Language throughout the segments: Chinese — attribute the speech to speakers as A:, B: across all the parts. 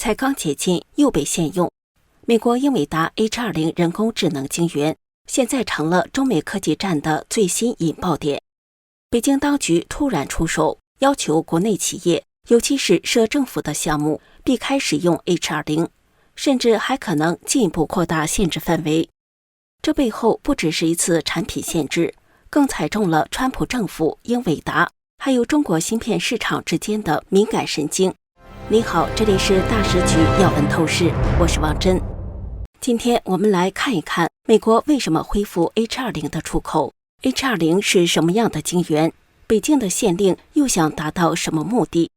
A: 才刚解禁又被限用。美国英伟达 H20 人工智能晶圆现在成了中美科技战的最新引爆点。北京当局突然出手，要求国内企业，尤其是涉政府的项目，避开使用 H20， 甚至还可能进一步扩大限制范围。这背后不只是一次产品限制，更踩中了川普政府、英伟达还有中国芯片市场之间的敏感神经。你好，这里是大时局要闻透视，我是王真。今天我们来看一看美国为什么恢复 H20 的出口， H20 是什么样的晶圆，北京的限令又想达到什么目的。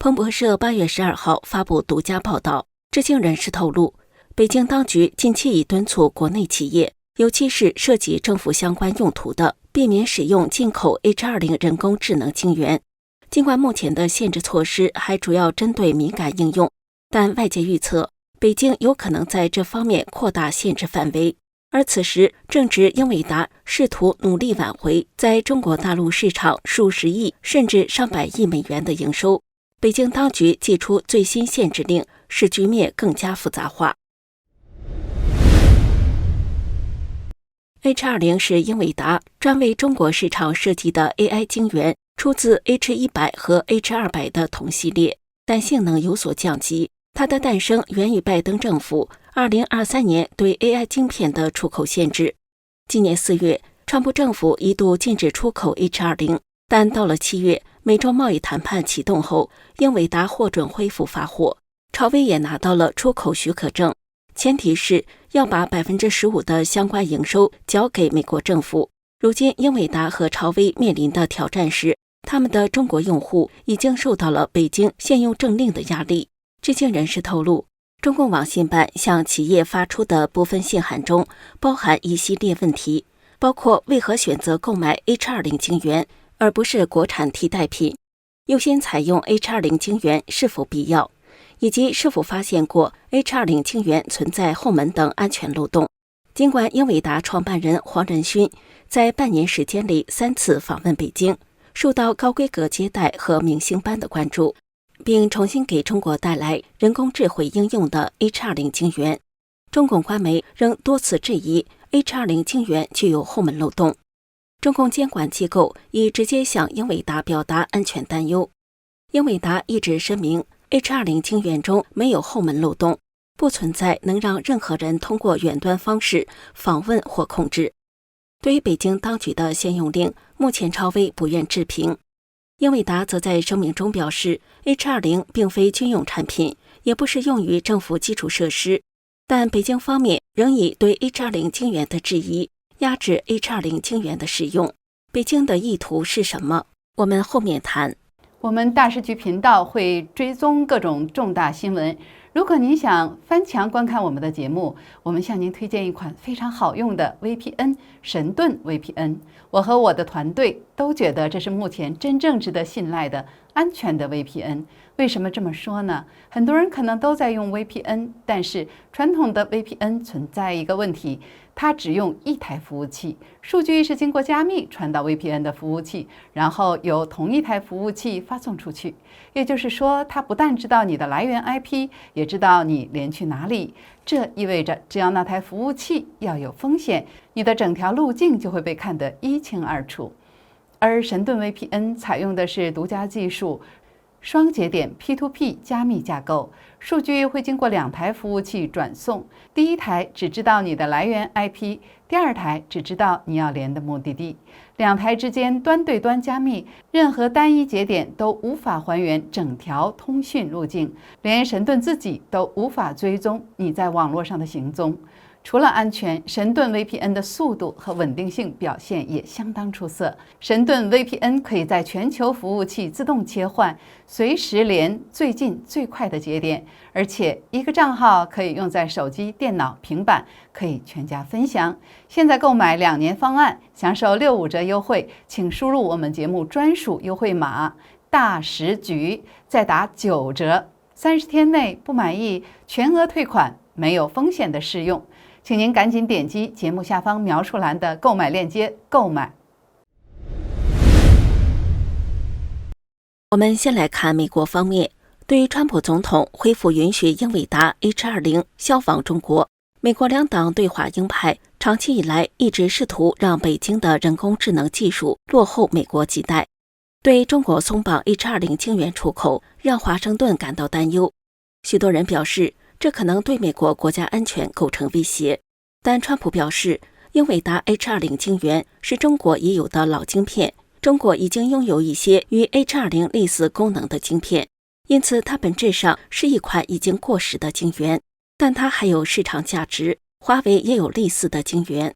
A: 彭博社8月12号发布独家报道，知情人士透露，北京当局近期已敦促国内企业，尤其是涉及政府相关用途的，避免使用进口 H20 人工智能晶圆。尽管目前的限制措施还主要针对敏感应用，但外界预测北京有可能在这方面扩大限制范围。而此时正值英伟达试图努力挽回在中国大陆市场数十亿甚至上百亿美元的营收，北京当局祭出最新限制令，使局面更加复杂化。H20 是英伟达专为中国市场设计的 AI 晶圆，出自 H100 和 H200 的同系列，但性能有所降级。它的诞生源于拜登政府2023年对 AI 晶片的出口限制。今年4月，川普政府一度禁止出口 H20， 但到了7月，美中贸易谈判启动后，英伟达获准恢复发货，超微也拿到了出口许可证，前提是要把 15% 的相关营收交给美国政府。如今英伟达和超微面临的挑战是，他们的中国用户已经受到了北京限用政令的压力。知情人士透露，中共网信办向企业发出的部分信函中包含一系列问题，包括为何选择购买 H20 晶圆而不是国产替代品，优先采用 H20 晶圆是否必要，以及是否发现过 H20 晶圆存在后门等安全漏洞。尽管英伟达创办人黄仁勋在半年时间里3次访问北京，受到高规格接待和明星般的关注，并重新给中国带来人工智慧应用的 H20 晶圆，中共官媒仍多次质疑 H20 晶圆具有后门漏洞。中共监管机构已直接向英伟达表达安全担忧。英伟达一直声明 H20 晶圆中没有后门漏洞，不存在能让任何人通过远端方式访问或控制。对于北京当局的限用令，目前超微不愿置评。英伟达则在声明中表示， H20 并非军用产品，也不是用于政府基础设施，但北京方面仍以对 H20 晶圆的质疑压制 H20 晶圆的使用。北京的意图是什么？我们后面谈。
B: 我们大时局频道会追踪各种重大新闻，如果您想翻墙观看我们的节目，我们向您推荐一款非常好用的 VPN 神盾 VPN。我和我的团队都觉得这是目前真正值得信赖的安全的 VPN。为什么这么说呢？很多人可能都在用 VPN， 但是传统的 VPN 存在一个问题，它只用一台服务器，数据是经过加密传到 VPN 的服务器，然后由同一台服务器发送出去。也就是说，它不但知道你的来源 IP， 也知道你连去哪里。这意味着，只要那台服务器要有风险，你的整条路径就会被看得一清二楚。而神盾 VPN 采用的是独家技术，双节点 P2P 加密架构，数据会经过2台服务器转送，第一台只知道你的来源 IP， 第二台只知道你要连的目的地。2台之间端对端加密，任何单一节点都无法还原整条通讯路径，连神盾自己都无法追踪你在网络上的行踪。除了安全，神盾 VPN 的速度和稳定性表现也相当出色。神盾 VPN 可以在全球服务器自动切换，随时连最近最快的节点，而且一个账号可以用在手机、电脑、平板，可以全家分享。现在购买2年方案，享受65折优惠，请输入我们节目专属优惠码大时局，再打9折。30天内不满意，全额退款，没有风险的试用。请您赶紧点击节目下方描述栏的购买链接购买。
A: 我们先来看美国方面，对于川普总统恢复允许英伟达 H20 销往中国，美国两党对华鹰派长期以来一直试图让北京的人工智能技术落后美国几代。对中国松绑 H20 晶圆出口，让华盛顿感到担忧。许多人表示，这可能对美国国家安全构成威胁。但川普表示，英伟达 H20 晶圆是中国已有的老晶片，中国已经拥有一些与 H20 类似功能的晶片，因此它本质上是一款已经过时的晶圆，但它还有市场价值。华为也有类似的晶圆。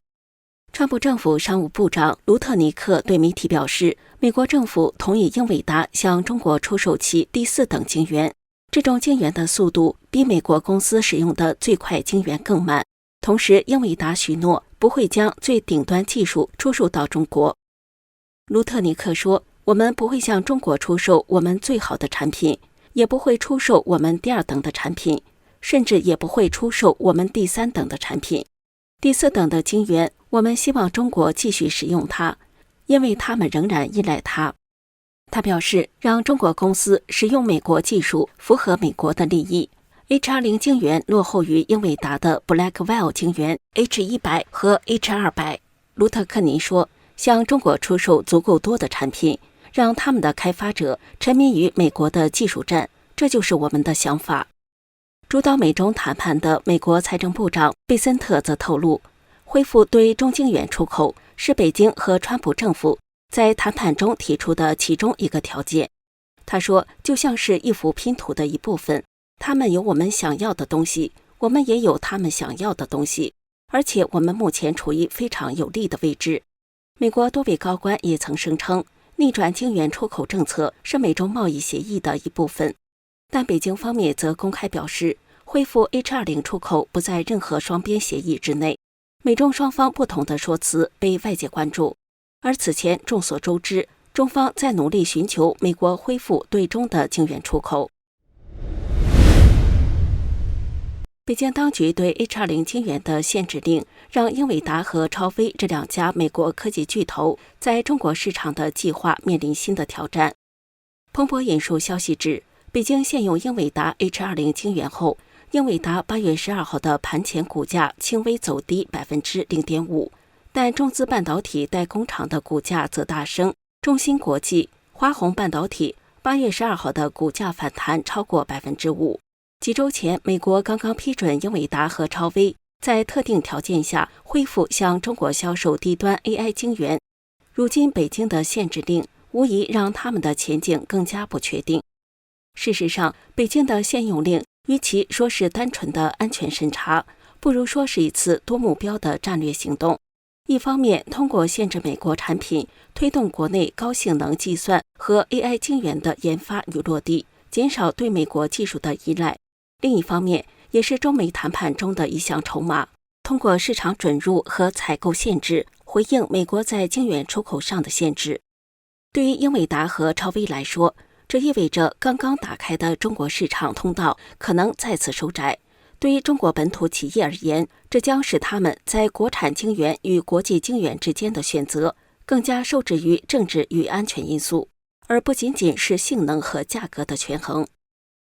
A: 川普政府商务部长卢特尼克对媒体表示，美国政府同意英伟达向中国出售其第4等晶圆，这种晶圆的速度比美国公司使用的最快晶圆更慢。同时，英伟达许诺不会将最顶端技术出售到中国。卢特尼克说，我们不会向中国出售我们最好的产品，也不会出售我们第2等的产品，甚至也不会出售我们第3等的产品。第4等的晶圆，我们希望中国继续使用它，因为他们仍然依赖它。他表示，让中国公司使用美国技术符合美国的利益。H20 晶圆落后于英伟达的 Blackwell 晶圆 H100 和 H200。卢特克尼说，向中国出售足够多的产品，让他们的开发者沉迷于美国的技术战，这就是我们的想法。主导美中谈判的美国财政部长贝森特则透露，恢复对中晶圆出口是北京和川普政府在谈判中提出的其中一个条件。他说，就像是一幅拼图的一部分，他们有我们想要的东西，我们也有他们想要的东西，而且我们目前处于非常有利的位置。美国多位高官也曾声称，逆转晶圆出口政策是美中贸易协议的一部分。但北京方面则公开表示，恢复 H20 出口不在任何双边协议之内。美中双方不同的说辞被外界关注，而此前众所周知，中方在努力寻求美国恢复对中的晶圆出口。北京当局对 H20 晶圆的限制令，让英伟达和超微这2家美国科技巨头在中国市场的计划面临新的挑战。彭博引述消息指，北京限用英伟达 H20 晶圆后，英伟达8月12号的盘前股价轻微走低 0.5%， 但中资半导体代工厂的股价则大升。中芯国际、华虹半导体8月12号的股价反弹超过 5%。几周前，美国刚刚批准英伟达和超微在特定条件下恢复向中国销售低端 AI 晶圆。如今，北京的限制令无疑让他们的前景更加不确定。事实上，北京的限用令与其说是单纯的安全审查，不如说是一次多目标的战略行动。一方面，通过限制美国产品，推动国内高性能计算和 AI 晶圆的研发与落地，减少对美国技术的依赖；另一方面，也是中美谈判中的一项筹码，通过市场准入和采购限制，回应美国在晶圆出口上的限制。对于英伟达和超微来说，这意味着刚刚打开的中国市场通道可能再次收窄。对于中国本土企业而言，这将使他们在国产晶圆与国际晶圆之间的选择更加受制于政治与安全因素，而不仅仅是性能和价格的权衡。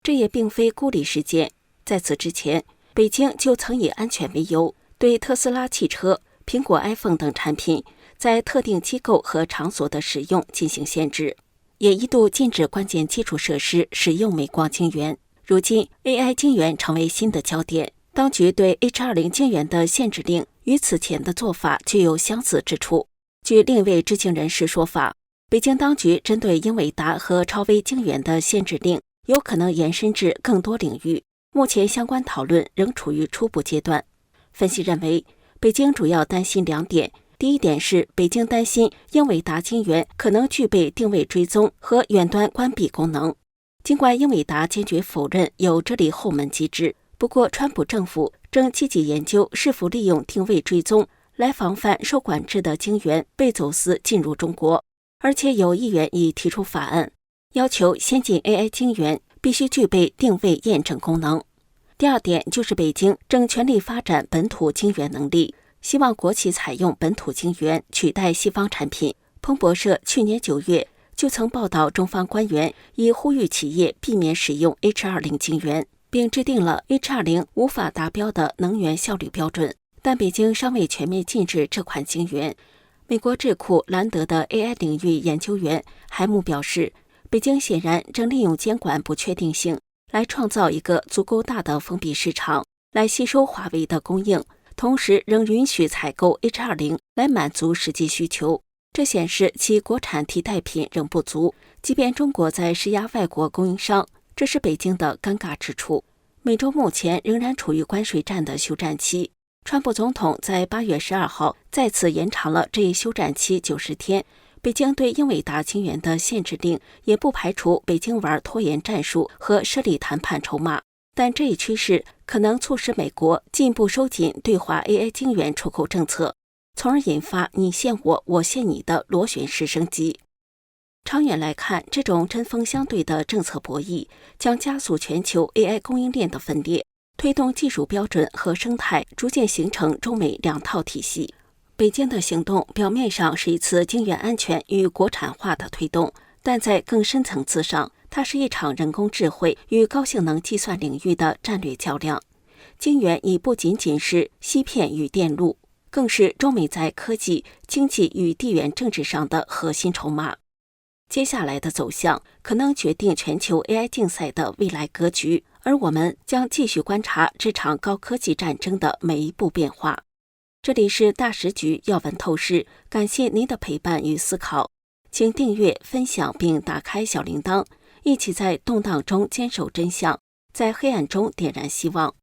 A: 这也并非孤立事件。在此之前，北京就曾以安全为由，对特斯拉汽车、苹果 iPhone 等产品在特定机构和场所的使用进行限制，也一度禁止关键基础设施使用美光晶圆。如今 AI 晶圆成为新的焦点，当局对 H20 晶圆的限制令与此前的做法具有相似之处。据另一位知情人士说法，北京当局针对英伟达和超微晶圆的限制令有可能延伸至更多领域，目前相关讨论仍处于初步阶段。分析认为，北京主要担心2点。第一点是，北京担心英伟达晶圆可能具备定位追踪和远端关闭功能。尽管英伟达坚决否认有这类后门机制，不过川普政府正积极研究是否利用定位追踪来防范受管制的晶圆被走私进入中国，而且有议员已提出法案，要求先进 AI 晶圆必须具备定位验证功能。第二点就是北京正全力发展本土晶圆能力，希望国企采用本土晶圆取代西方产品。彭博社去年9月就曾报道中方官员已呼吁企业避免使用 H20 晶圆，并制定了 H20 无法达标的能源效率标准，但北京尚未全面禁止这款晶圆。美国智库兰德的 AI 领域研究员海姆表示，北京显然正利用监管不确定性来创造一个足够大的封闭市场，来吸收华为的供应，同时仍允许采购 H20 来满足实际需求。这显示其国产替代品仍不足，即便中国在施压外国供应商，这是北京的尴尬之处。美洲目前仍然处于关税战的休战期，川普总统在8月12号再次延长了这一休战期90天。北京对英伟达晶圆的限制令也不排除北京玩拖延战术和设立谈判筹码，但这一趋势可能促使美国进一步收紧对华 AI 晶圆出口政策，从而引发你限我，我限你的螺旋式升级。长远来看，这种针锋相对的政策博弈将加速全球 AI 供应链的分裂，推动技术标准和生态逐渐形成中美两套体系。北京的行动表面上是一次晶圆安全与国产化的推动，但在更深层次上，它是一场人工智慧与高性能计算领域的战略较量。晶圆已不仅仅是芯片与电路，更是中美在科技、经济与地缘政治上的核心筹码。接下来的走向可能决定全球 AI 竞赛的未来格局，而我们将继续观察这场高科技战争的每一步变化。这里是大时局要闻透视，感谢您的陪伴与思考，请订阅、分享并打开小铃铛，一起在动荡中坚守真相，在黑暗中点燃希望。